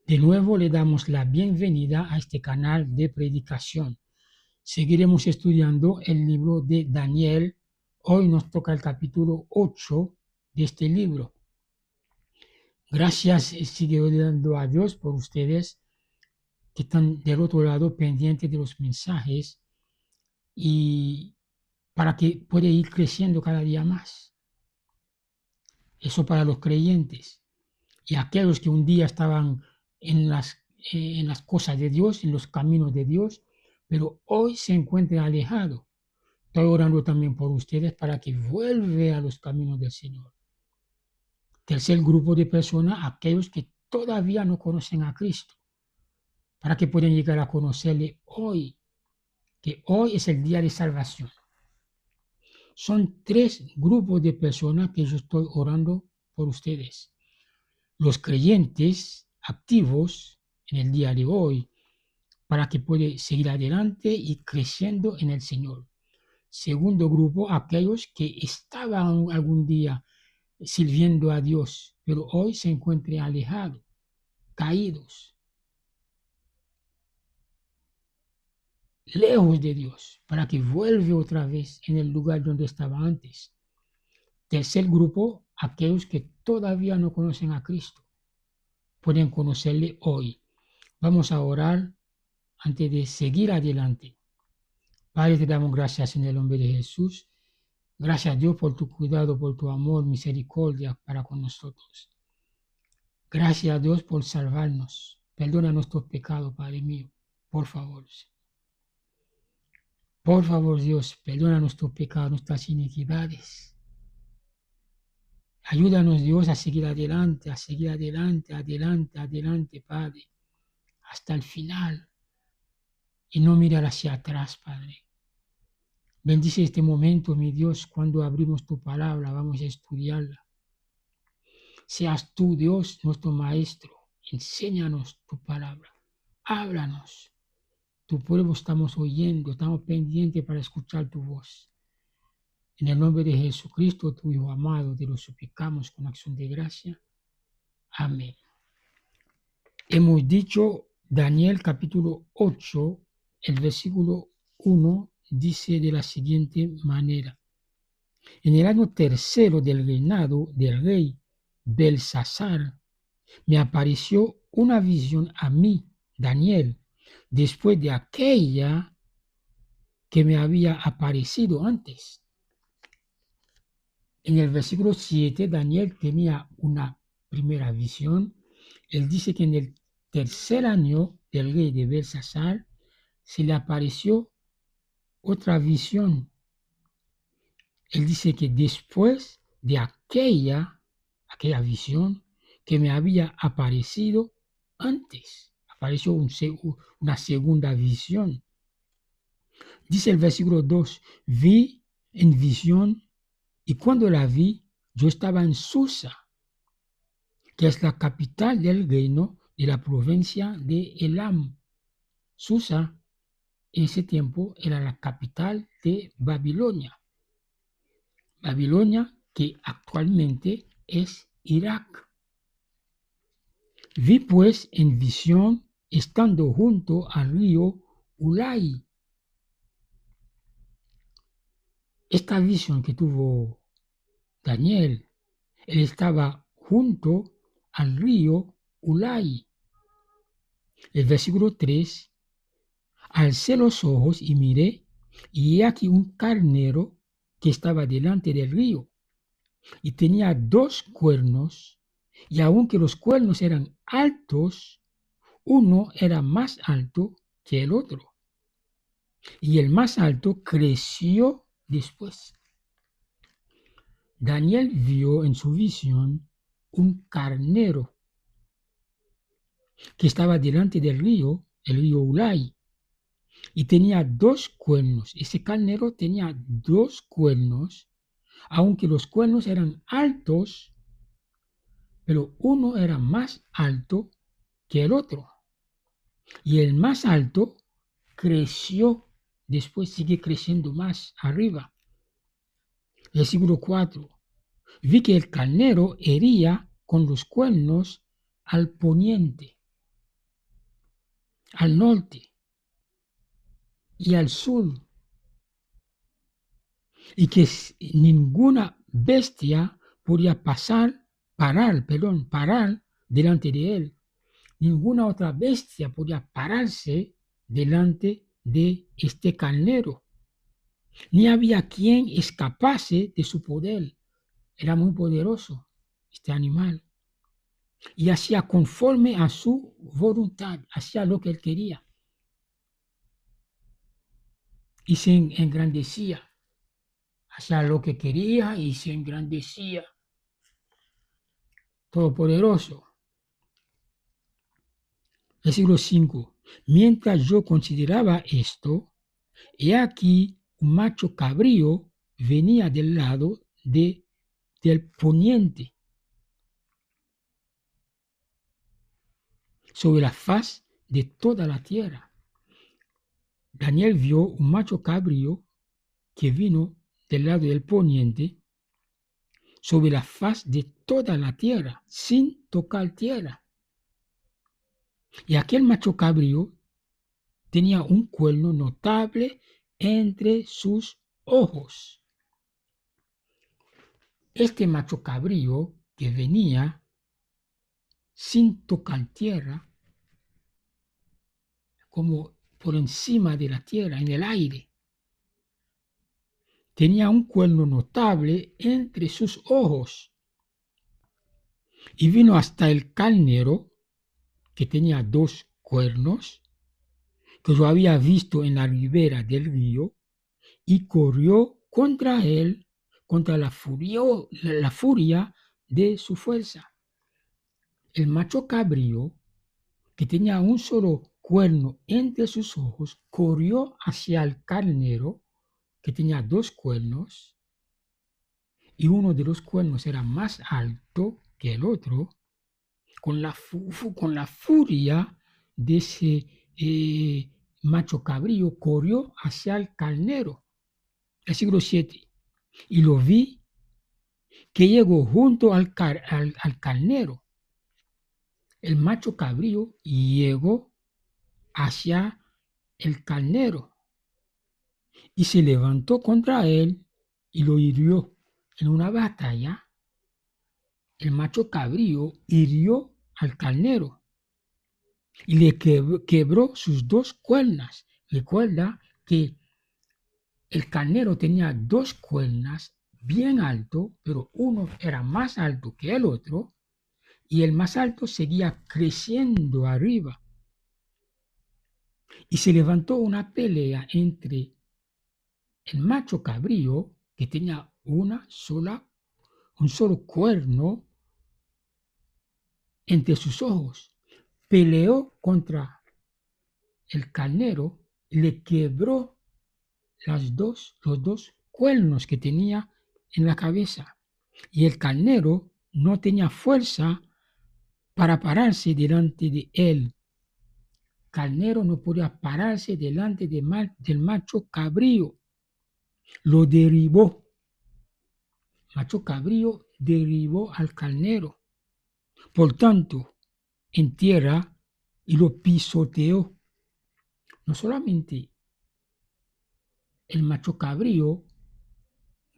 De nuevo le damos la bienvenida a este canal de predicación. Seguiremos estudiando el libro de Daniel. Hoy nos toca el capítulo 8 de este libro. Gracias, sigo dando a Dios por ustedes que están del otro lado pendientes de los mensajes y para que pueda ir creciendo cada día más. Eso para los creyentes y aquellos que un día estaban en las cosas de Dios, en los caminos de Dios, pero hoy se encuentran alejados. Estoy orando también por ustedes para que vuelvan a los caminos del Señor. Tercer grupo de personas, aquellos que todavía no conocen a Cristo, para que puedan llegar a conocerle hoy, que hoy es el día de salvación. Son tres grupos de personas que yo estoy orando por ustedes. Los creyentes activos en el día de hoy, para que puedan seguir adelante y creciendo en el Señor. Segundo grupo, aquellos que estaban algún día sirviendo a Dios, pero hoy se encuentran alejados, caídos, lejos de Dios, para que vuelva otra vez en el lugar donde estaba antes. Tercer grupo, aquellos que todavía no conocen a Cristo, pueden conocerle hoy. Vamos a orar antes de seguir adelante. Padre, te damos gracias en el nombre de Jesús. Gracias a Dios por tu cuidado, por tu amor, misericordia para con nosotros. Gracias a Dios por salvarnos. Perdona nuestros pecados, Padre mío. Por favor. Por favor, Dios, perdona nuestros pecados, nuestras iniquidades. Ayúdanos, Dios, a seguir adelante, adelante, Padre, hasta el final. Y no mirar hacia atrás, Padre. Bendice este momento, mi Dios, cuando abrimos tu palabra, vamos a estudiarla. Seas tú, Dios, nuestro maestro. Enséñanos tu palabra. Háblanos. Tu pueblo estamos oyendo, estamos pendientes para escuchar tu voz. En el nombre de Jesucristo, tu Hijo amado, te lo suplicamos con acción de gracia. Amén. Hemos dicho Daniel capítulo 8, el versículo 1 dice de la siguiente manera. En el año tercero del reinado del rey Belsasar, me apareció una visión a mí, Daniel, después de aquella que me había aparecido antes. En el versículo 7, Daniel tenía una primera visión. Él dice que en el tercer año del rey de Belsasar se le apareció otra visión. Él dice que después de aquella visión que me había aparecido antes, apareció una segunda visión. Dice el versículo 2, vi en visión y cuando la vi, yo estaba en Susa, que es la capital del reino de la provincia de Elam. Susa en ese tiempo era la capital de Babilonia. Babilonia que actualmente es Irak. Vi pues en visión estando junto al río Ulai. Esta visión que tuvo Daniel, él estaba junto al río Ulai. El versículo 3, alcé los ojos y miré, y he aquí un carnero que estaba delante del río, y tenía 2 cuernos, y aunque los cuernos eran altos, uno era más alto que el otro, y el más alto creció después. Daniel vio en su visión un carnero que estaba delante del río, el río Ulai, y tenía 2 cuernos. Ese carnero tenía 2 cuernos, aunque los cuernos eran altos, pero uno era más alto que el otro. Y el más alto creció, después sigue creciendo más arriba. Versículo 4. Vi que el carnero hería con los cuernos al poniente. al norte y al sur, y que ninguna bestia podía parar delante de él. Ninguna otra bestia podía pararse delante de este carnero. Ni había quien escapase de su poder. Era muy poderoso este animal. Y hacía conforme a su voluntad, hacía lo que él quería. Y se engrandecía. Hacía lo que quería y se engrandecía. Todopoderoso. Versículo 5. Mientras yo consideraba esto, he aquí un macho cabrío venía del lado del poniente, sobre la faz de toda la tierra. Daniel vio un macho cabrío que vino del lado del poniente, sobre la faz de toda la tierra, sin tocar tierra. Y aquel macho cabrío tenía un cuerno notable entre sus ojos. Este macho cabrío que venía sin tocar tierra, como por encima de la tierra, en el aire, tenía un cuerno notable entre sus ojos. Y vino hasta el carnero, que tenía 2 cuernos, que yo había visto en la ribera del río, y corrió contra él, contra la furia de su fuerza. El macho cabrío, que tenía un solo cuerno entre sus ojos, corrió hacia el carnero, que tenía 2 cuernos, y uno de los cuernos era más alto que el otro, con la furia de ese macho cabrío, corrió hacia el carnero. Versículo 7. Y lo vi que llegó junto al carnero. El macho cabrío llegó hacia el carnero y se levantó contra él y lo hirió. En una batalla, el macho cabrío hirió al carnero y le quebró sus 2 cuernas. Recuerda que el carnero tenía 2 cuernas bien alto, pero uno era más alto que el otro, y el más alto seguía creciendo arriba. Y se levantó una pelea entre el macho cabrío, que tenía un solo cuerno entre sus ojos, peleó contra el carnero, le quebró los 2 cuernos que tenía en la cabeza, y el carnero no tenía fuerza para pararse delante de él. Carnero no podía pararse delante del macho cabrío. Lo derribó. Macho cabrío derribó al carnero, por tanto, en tierra, y lo pisoteó. No solamente el macho cabrío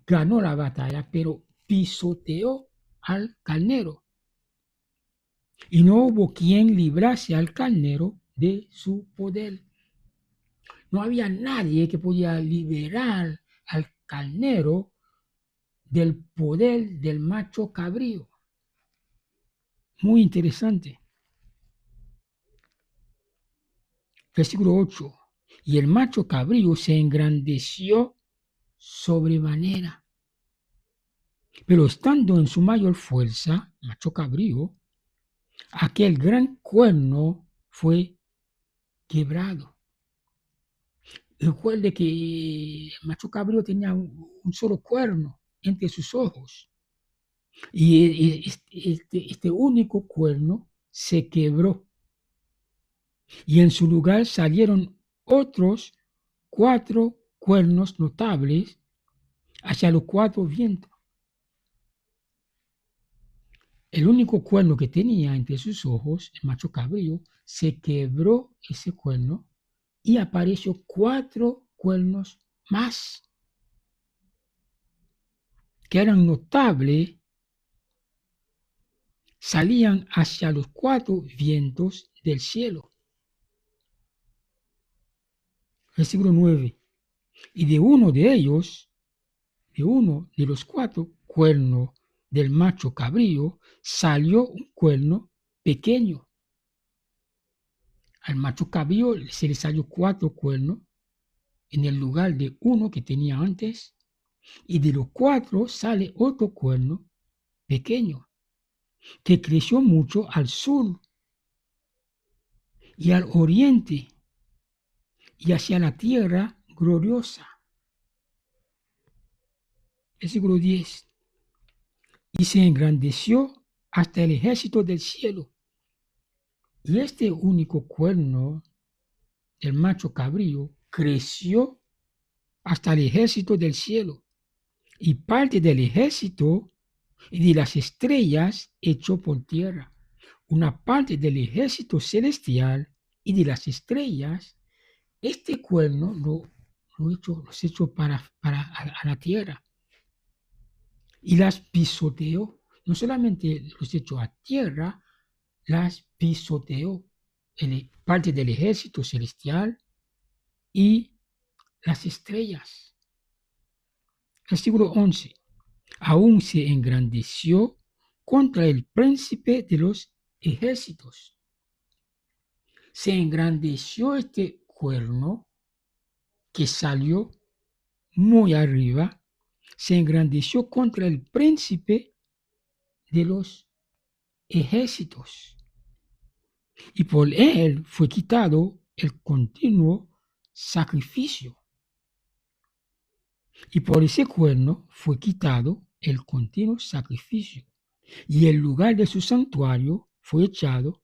ganó la batalla, pero pisoteó al carnero. Y no hubo quien librase al carnero de su poder. No había nadie que podía liberar al carnero del poder del macho cabrío. Muy interesante. Versículo 8. Y el macho cabrío se engrandeció sobremanera. Pero estando en su mayor fuerza, macho cabrío, aquel gran cuerno fue quebrado. Recuerde que macho cabrío tenía un solo cuerno entre sus ojos. Y este único cuerno se quebró. Y en su lugar salieron otros 4 cuernos notables hacia los 4 vientos. el único cuerno que tenía entre sus ojos, el macho cabrío, se quebró ese cuerno y apareció 4 cuernos más, que eran notables, salían hacia los 4 vientos del cielo. Versículo 9. Y de uno de ellos, de uno de los 4 cuernos del macho cabrío, salió un cuerno pequeño. Al macho cabrío se le salió 4 cuernos en el lugar de uno que tenía antes, y de los 4 sale otro cuerno pequeño, que creció mucho al sur y al oriente y hacia la tierra gloriosa. Versículo 10. Y se engrandeció hasta el ejército del cielo. Y este único cuerno del macho cabrío creció hasta el ejército del cielo, y parte del ejército y de las estrellas echó por tierra. Una parte del ejército celestial y de las estrellas, este cuerno los echó para a la tierra y las pisoteó. No solamente los echó a tierra, las pisoteó. Parte del ejército celestial y las estrellas. Versículo 11. Aún se engrandeció contra el príncipe de los ejércitos. Se engrandeció este cuerno que salió muy arriba, se engrandeció contra el príncipe de los ejércitos. Y por él fue quitado el continuo sacrificio. Y por ese cuerno fue quitado el continuo sacrificio. Y el lugar de su santuario fue echado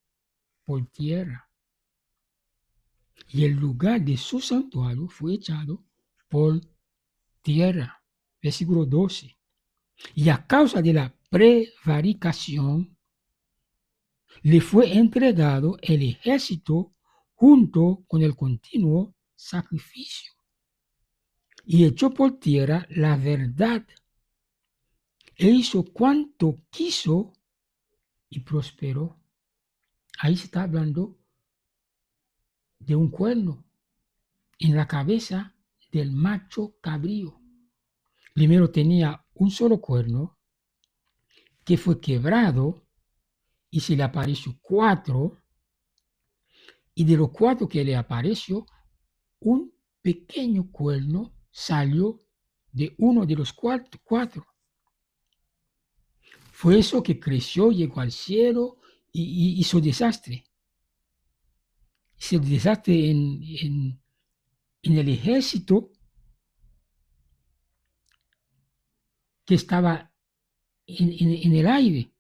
por tierra. Y el lugar de su santuario fue echado por tierra. Versículo 12. Y a causa de la prevaricación, le fue entregado el ejército junto con el continuo sacrificio. Y echó por tierra la verdad. E hizo cuanto quiso y prosperó. Ahí se está hablando de un cuerno en la cabeza del macho cabrío. Primero tenía un solo cuerno que fue quebrado y se le apareció 4, y de los 4 que le apareció, un pequeño cuerno salió de uno de los 4. Fue eso que creció, llegó al cielo y hizo desastre. Hizo desastre en el ejército que estaba en el aire.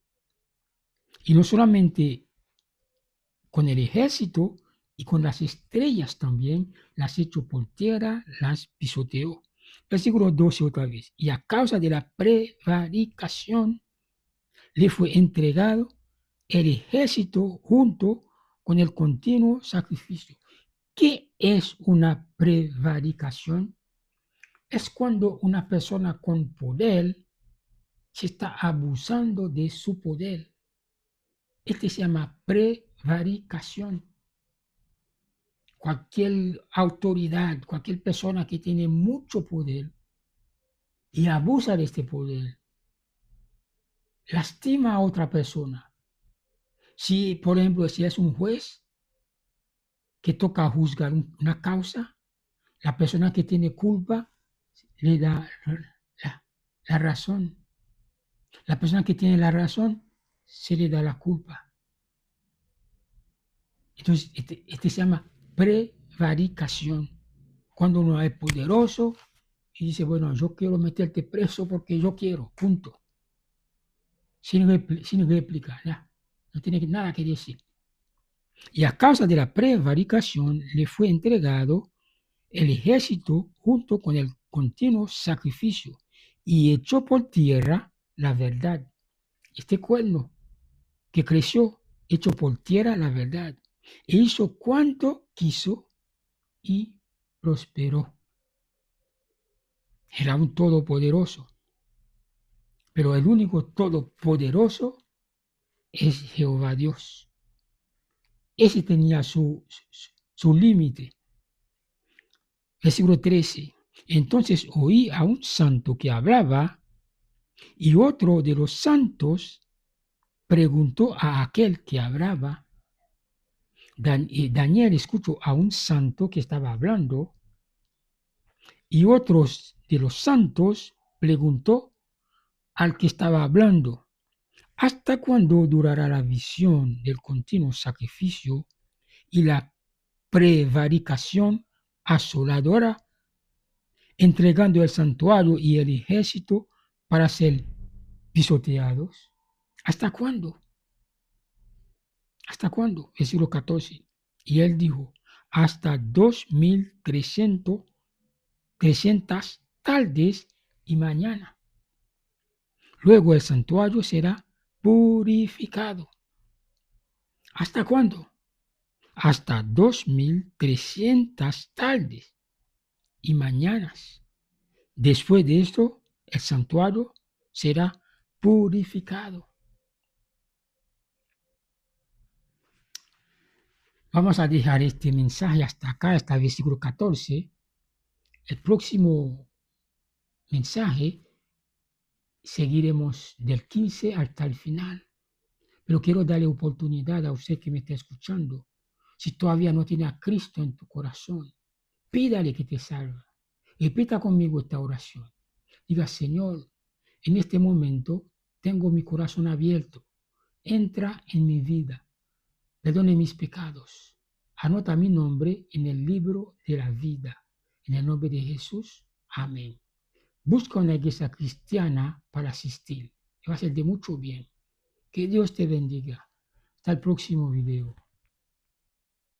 Y no solamente con el ejército, y con las estrellas también, las echó por tierra, las pisoteó. Versículo 12 otra vez. Y a causa de la prevaricación, le fue entregado el ejército junto con el continuo sacrificio. ¿Qué es una prevaricación? Es cuando una persona con poder se está abusando de su poder. Este se llama prevaricación. Cualquier autoridad, cualquier persona que tiene mucho poder y abusa de este poder, lastima a otra persona. Si, por ejemplo, si es un juez que toca juzgar una causa, la persona que tiene culpa le da la razón. La persona que tiene la razón se le da la culpa. Entonces, este se llama prevaricación. Cuando uno es poderoso y dice, bueno, yo quiero meterte preso porque yo quiero, punto. Sin réplica, ya. No tiene nada que decir. Y a causa de la prevaricación le fue entregado el ejército junto con el continuo sacrificio y echó por tierra la verdad. Este cuerno que creció, hecho por tierra la verdad, e hizo cuanto quiso y prosperó. Era un todopoderoso, pero el único todopoderoso es Jehová Dios. Ese tenía su límite. Versículo 13. Entonces oí a un santo que hablaba, y otro de los santos preguntó a aquel que hablaba. Daniel escuchó a un santo que estaba hablando, y otros de los santos preguntó al que estaba hablando: ¿hasta cuándo durará la visión del continuo sacrificio y la prevaricación asoladora, entregando el santuario y el ejército para ser pisoteados? ¿Hasta cuándo? ¿Hasta cuándo? Versículo 14. Y él dijo: hasta 2300 tardes y mañana. Luego el santuario será purificado. ¿Hasta cuándo? Hasta 2300 tardes y mañanas. Después de esto, el santuario será purificado. Vamos a dejar este mensaje hasta acá, hasta el versículo 14. El próximo mensaje seguiremos del 15 hasta el final. Pero quiero darle oportunidad a usted que me está escuchando. Si todavía no tiene a Cristo en tu corazón, pídale que te salve. Repita conmigo esta oración. Diga: Señor, en este momento tengo mi corazón abierto. Entra en mi vida. Perdone mis pecados. Anota mi nombre en el libro de la vida. En el nombre de Jesús. Amén. Busca una iglesia cristiana para asistir. Va a ser de mucho bien. Que Dios te bendiga. Hasta el próximo video.